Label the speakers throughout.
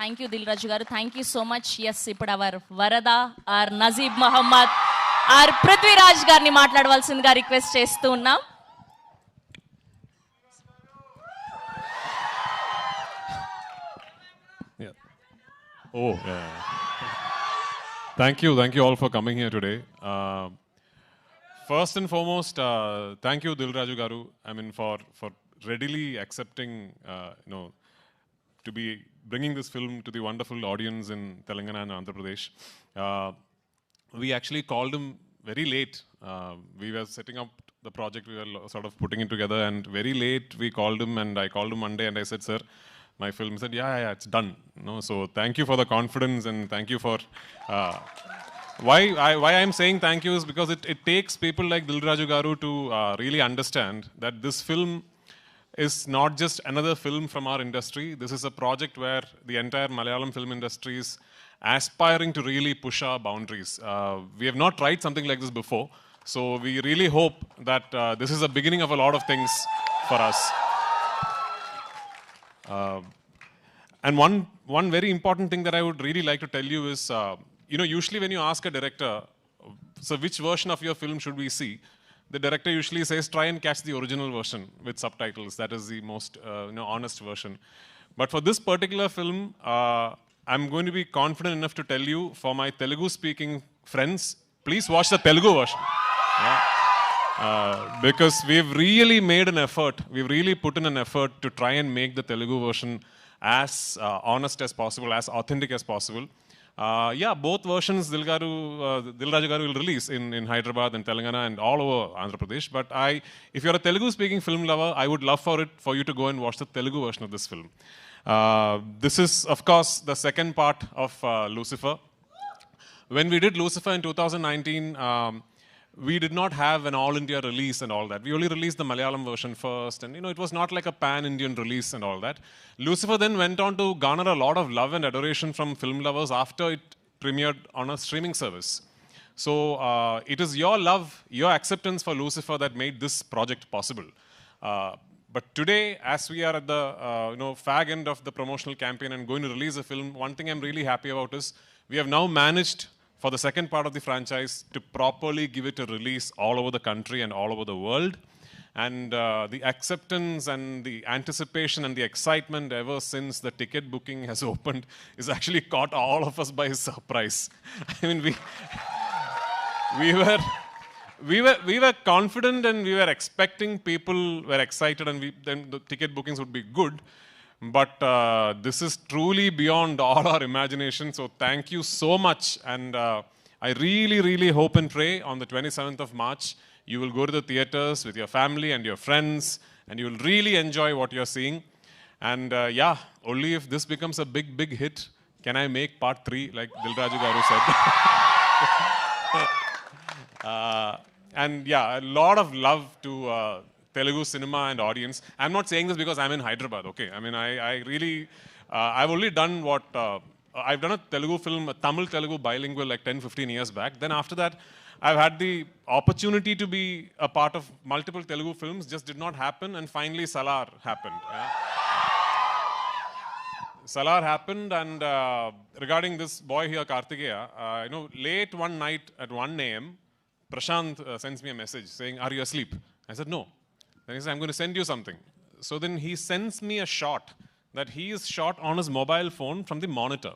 Speaker 1: Thank you, Dil Raju garu. Thank you so much. Yes, ఇప్పుడు our Varada, our Nazib Muhammad, our Prithviraj గారిని మాట్లాడవలసిందిగా request చేస్తూ ఉన్నాం.
Speaker 2: Oh, yeah. Thank you all for coming here today. First and foremost, thank you, Dil Raju garu. I mean, for readily accepting, to be bringing this film to the wonderful audience in Telangana and Andhra Pradesh. We actually called him very late. We were setting up the project, we were sort of putting it together, and very late we called him, and I called him one day and I said, sir, my film. He said, yeah, it's done. So thank you for the confidence, and thank you for... why I'm saying thank you is because it takes people like Dil Raju garu to really understand that this film is not just another film from our industry. This is a project where the entire Malayalam film industry is aspiring to really push our boundaries. We have not tried something like this before, so we really hope that this is a beginning of a lot of things for us. And one very important thing that I would really like to tell you is, usually when you ask a director, so which version of your film should we see? The director usually says, try and catch the original version with subtitles. That is the most honest version. But for this particular film, I'm going to be confident enough to tell you, for my Telugu-speaking friends, please watch the Telugu version. Because we've really made an effort, we've really put in an effort to try and make the Telugu version as honest as possible, as authentic as possible. Both versions Dil Raju garu will release in Hyderabad and Telangana and all over Andhra Pradesh. But if you're a Telugu-speaking film lover, I would love for you to go and watch the Telugu version of this film. This is, of course, the second part of Lucifer. When we did Lucifer in 2019, we did not have an all-India release and all that. We only released the Malayalam version first, and it was not like a pan-Indian release and all that. Lucifer then went on to garner a lot of love and adoration from film lovers after it premiered on a streaming service. So it is your love, your acceptance for Lucifer that made this project possible. But today, as we are at the fag end of the promotional campaign and going to release a film, one thing I'm really happy about is we have now managed, for the second part of the franchise, to properly give it a release all over the country and all over the world. And the acceptance and the anticipation and the excitement ever since the ticket booking has opened is actually caught all of us by surprise. I mean, we were confident and we were expecting people were excited and then the ticket bookings would be good. But this is truly beyond all our imagination. So thank you so much. And I really, really hope and pray on the 27th of March, you will go to the theaters with your family and your friends, and you will really enjoy what you're seeing. And only if this becomes a big, big hit, can I make part 3, like Dil Raju garu said. And a lot of love to Telugu cinema and audience. I'm not saying this because I'm in Hyderabad, okay? I mean, I really, I've only done what, I've done a Telugu film, a Tamil-Telugu bilingual like 10-15 years back. Then after that, I've had the opportunity to be a part of multiple Telugu films, just did not happen, and finally Salar happened. Salar happened, and regarding this boy here, Kartikeya, late one night at 1 a.m., Prashant sends me a message saying, are you asleep? I said, no. Then he said, I'm going to send you something. So then he sends me a shot that he is shot on his mobile phone from the monitor.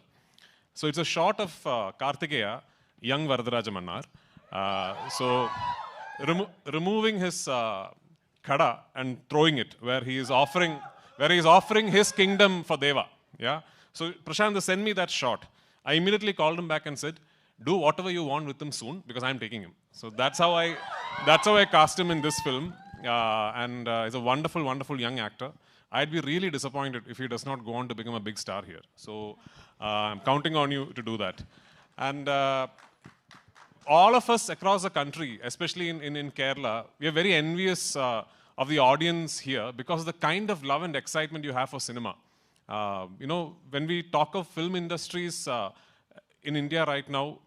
Speaker 2: So it's a shot of Kartikeya, young Varadaraja Mannar. So removing his kada and throwing it where he is offering his kingdom for Deva. Yeah. So Prashant sent me that shot. I immediately called him back and said, do whatever you want with him soon because I'm taking him. So that's how I cast him in this film. And he's a wonderful, wonderful young actor. I'd be really disappointed if he does not go on to become a big star here. So I'm counting on you to do that. And all of us across the country, especially in Kerala, we are very envious of the audience here because of the kind of love and excitement you have for cinema. When we talk of film industries in India right now,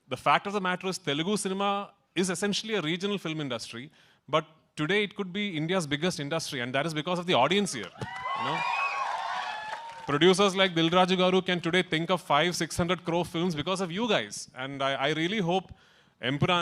Speaker 2: the fact of the matter is Telugu cinema is essentially a regional film industry, but today it could be India's biggest industry, and that is because of the audience here. producers like Dil Raju Garu can today think of 500-600 crore films because of you guys. And I really hope Empuran